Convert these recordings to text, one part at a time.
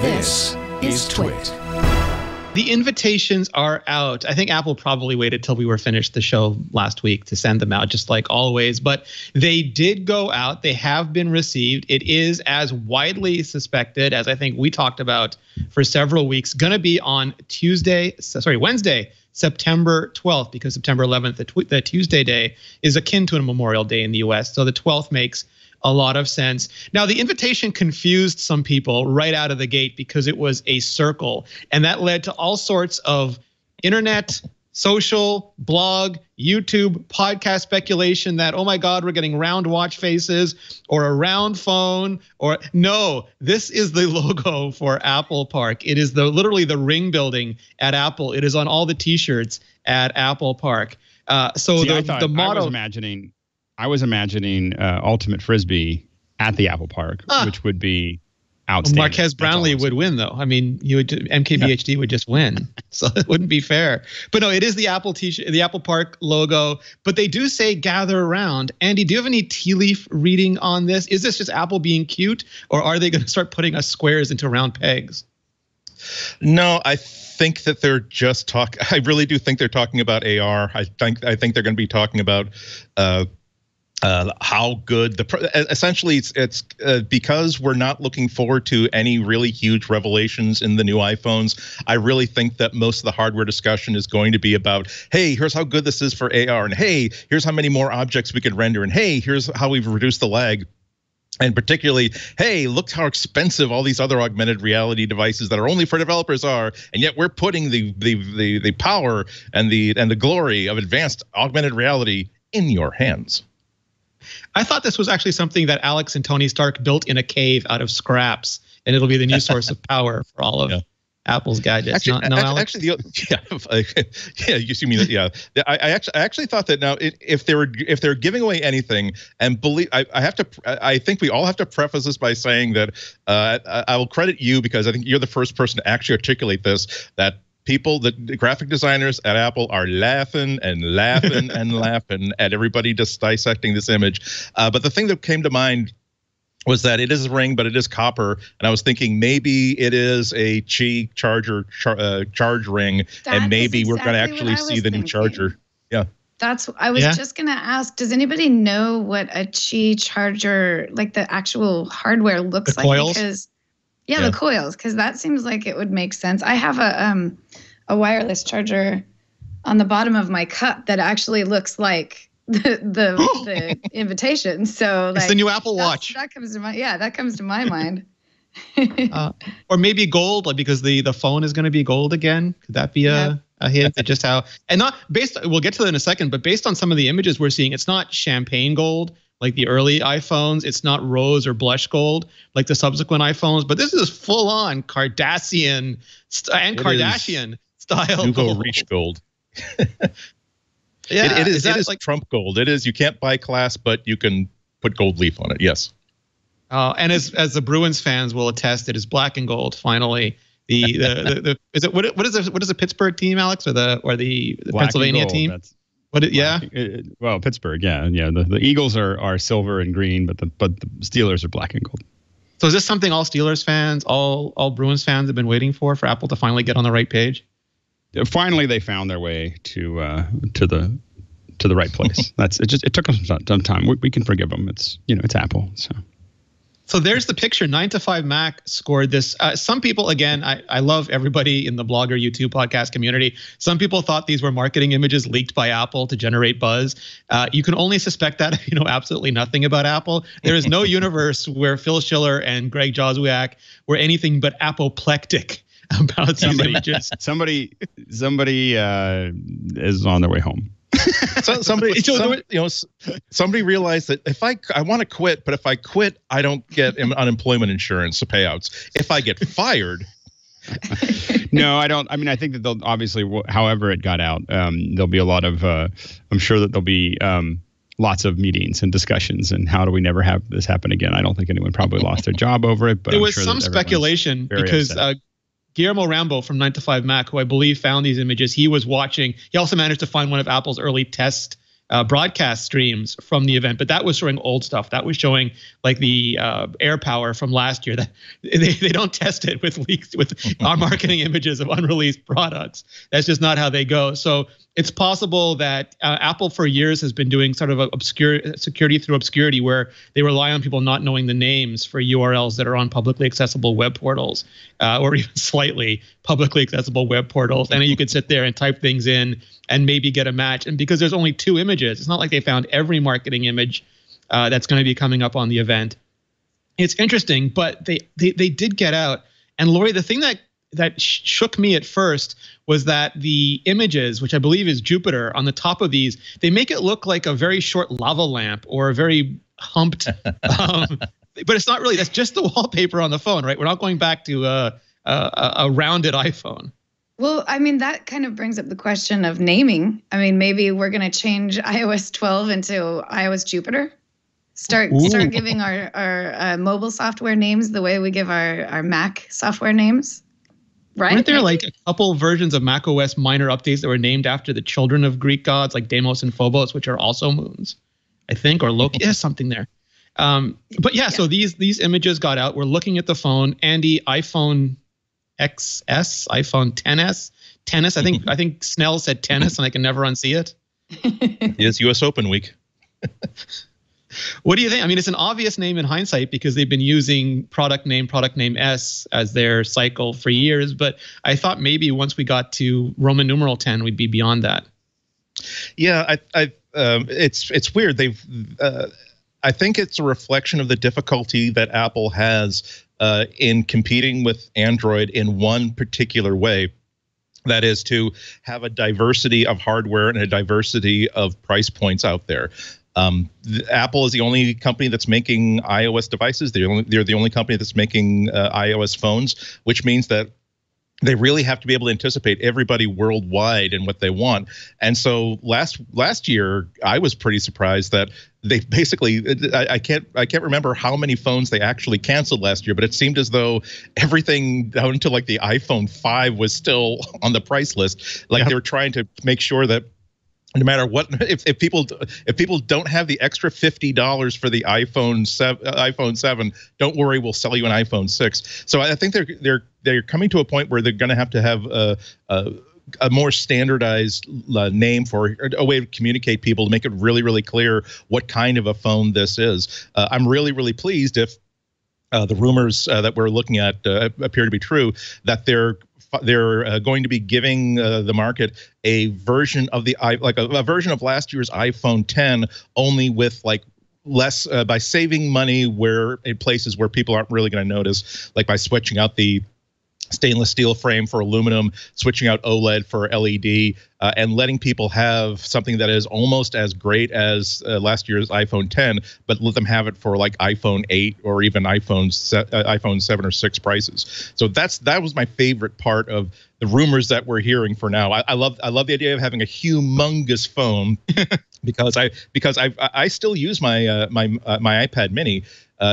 This is TWiT. The invitations are out. I think Apple probably waited till we were finished the show last week to send them out, just like always. But they did go out. They have been received. It is, as widely suspected, as I think we talked about for several weeks, going to be on Wednesday, September 12th, because September 11th, the Tuesday day, is akin to a Memorial Day in the US. So the 12th makes a lot of sense. Now, the invitation confused some people right out of the gate because it was a circle, and that led to all sorts of internet, social, blog, YouTube, podcast speculation that, oh my God, we're getting round watch faces or a round phone, or no, this is the logo for Apple Park. It is literally the ring building at Apple. It is on all the t-shirts at Apple Park. The motto. I was imagining Ultimate Frisbee at the Apple Park, which would be outstanding. Marquez Brownlee would win, though. I mean, MKBHD would just win, so it wouldn't be fair. But no, it is the Apple t-shirt, the Apple Park logo. But they do say gather around. Andy, do you have any tea leaf reading on this? Is this just Apple being cute, or are they going to start putting us squares into round pegs? No, I think that they're just I really do think they're talking about AR. I think they're going to be talking about how good essentially it's because we're not looking forward to any really huge revelations in the new iPhones. I really think that most of the hardware discussion is going to be about, hey, here's how good this is for AR, and hey, here's how many more objects we can render, and hey, here's how we've reduced the lag. And particularly, hey, look how expensive all these other augmented reality devices that are only for developers are, and yet we're putting the power and the glory of advanced augmented reality in your hands. I thought this was actually something that Alex and Tony Stark built in a cave out of scraps, and it'll be the new source of power for all of Apple's gadgets. Alex? You see me. Yeah, I actually thought that now if they're giving away anything, and believe I think we all have to preface this by saying that I will credit you because I think you're the first person to actually articulate this, that the graphic designers at Apple are laughing and laughing and laughing at everybody just dissecting this image. But the thing that came to mind was that it is a ring, but it is copper. And I was thinking maybe it is a Qi charger charge ring, and maybe we're going to actually see the new charger. Yeah. I was just going to ask, does anybody know what a Qi charger, like the actual hardware, looks like? Coils? Because the coils, because that seems like it would make sense. I have a wireless charger on the bottom of my cup that actually looks like the invitation. So like, it's the new Apple Watch. That comes to my mind. Or maybe gold, like because the phone is going to be gold again. Could that be a hint at just how? And not based. We'll get to that in a second. But based on some of the images we're seeing, it's not champagne gold like the early iPhones. It's not rose or blush gold like the subsequent iPhones. But this is full on Kardashian style. Nouveau Riche gold. Yeah, it is like Trump gold. It is. You can't buy class, but you can put gold leaf on it. Yes. And as the Bruins fans will attest, it is black and gold. Finally, the is it what is the Pittsburgh team, Alex, or the Pennsylvania team? Well, Pittsburgh, yeah. The Eagles are silver and green, but the Steelers are black and gold. So is this something all Steelers fans, all Bruins fans have been waiting for Apple to finally get on the right page? Finally, they found their way to the right place. It took them some time. We can forgive them. It's Apple. So there's the picture. 9to5Mac scored this. Some people, again, I love everybody in the blogger YouTube podcast community. Some people thought these were marketing images leaked by Apple to generate buzz. You can only suspect that if you know absolutely nothing about Apple. There is no universe where Phil Schiller and Greg Joswiak were anything but apoplectic about these images. Somebody is on their way home. Somebody realized that if I want to quit, but if I quit, I don't get unemployment insurance payouts. If I get fired. No, I don't. I mean, I think that they'll obviously, however it got out, there'll be a lot of, I'm sure that there'll be lots of meetings and discussions and how do we never have this happen again. I don't think anyone probably lost their job over it, but there was some speculation because Guillermo Rambo from 9to5Mac, who I believe found these images, he was watching. He also managed to find one of Apple's early test broadcast streams from the event, but that was showing old stuff. That was showing like the air power from last year. That they don't test it with leaks with our marketing images of unreleased products. That's just not how they go. So it's possible that Apple for years has been doing sort of a security through obscurity, where they rely on people not knowing the names for URLs that are on publicly accessible web portals, or even slightly publicly accessible web portals. And you could sit there and type things in and maybe get a match. And because there's only 2 images, it's not like they found every marketing image that's going to be coming up on the event. It's interesting, but they did get out. And Lori, the thing that shook me at first was that the images, which I believe is Jupiter, on the top of these, they make it look like a very short lava lamp or a very humped, but it's not really. That's just the wallpaper on the phone, right? We're not going back to a rounded iPhone. Well, I mean, that kind of brings up the question of naming. I mean, maybe we're going to change iOS 12 into iOS Jupiter. Start giving our mobile software names the way we give our Mac software names. Right? Weren't there like a couple versions of macOS minor updates that were named after the children of Greek gods, like Deimos and Phobos, which are also moons, I think, or Loki? There's something there. But yeah, so these images got out. We're looking at the phone. Andy, iPhone XS, iPhone XS, tennis. I think Snell said tennis, and I can never unsee it. It is U.S. Open week. What do you think? I mean, it's an obvious name in hindsight because they've been using product name S as their cycle for years. But I thought maybe once we got to Roman numeral 10, we'd be beyond that. Yeah, it's weird. I think it's a reflection of the difficulty that Apple has in competing with Android in one particular way. That is to have a diversity of hardware and a diversity of price points out there. Apple is the only company that's making iOS devices. They're the only company that's making iOS phones, which means that they really have to be able to anticipate everybody worldwide and what they want. And so last year, I was pretty surprised that they basically, I can't remember how many phones they actually canceled last year, but it seemed as though everything down to like the iPhone 5 was still on the price list. Like they were trying to make sure that no matter what, if people don't have the extra $50 for the iPhone 7, don't worry, we'll sell you an iPhone 6. So I think they're coming to a point where they're going to have a more standardized name for a way to communicate people to make it really, really clear what kind of a phone this is. I'm really, really pleased if the rumors that we're looking at appear to be true, that they're going to be giving the market a version of a version of last year's iPhone 10, only with like less by saving money in places where people aren't really going to notice, like by switching out the stainless steel frame for aluminum, switching out OLED for LED, and letting people have something that is almost as great as last year's iPhone 10, but let them have it for like iPhone 8 or even iPhone 7 or 6 prices. So that was my favorite part of the rumors that we're hearing for now. I love the idea of having a humongous phone because I still use my my iPad Mini.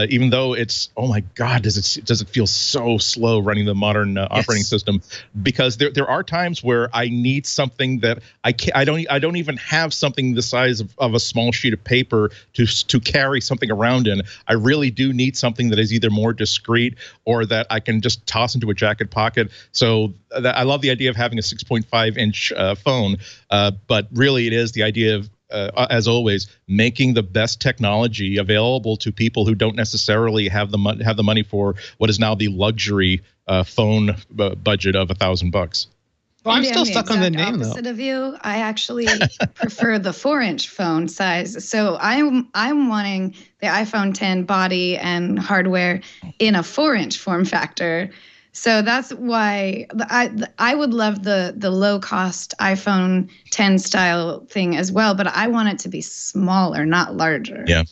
Even though it's, oh my God, does it feel so slow running the modern operating system? Because there are times where I need something that I don't even have something the size of a small sheet of paper to carry something around in. I really do need something that is either more discreet or that I can just toss into a jacket pocket. So I love the idea of having a 6.5-inch phone, but really it is the idea of, as always, making the best technology available to people who don't necessarily have the money for what is now the luxury phone budget of $1,000. Well, I'm still stuck on the name, though. Opposite of you, I actually prefer the 4-inch phone size. So I'm wanting the iPhone 10 body and hardware in a 4-inch form factor. So that's why I would love the low cost iPhone 10 style thing as well, but I want it to be smaller, not larger. Yeah.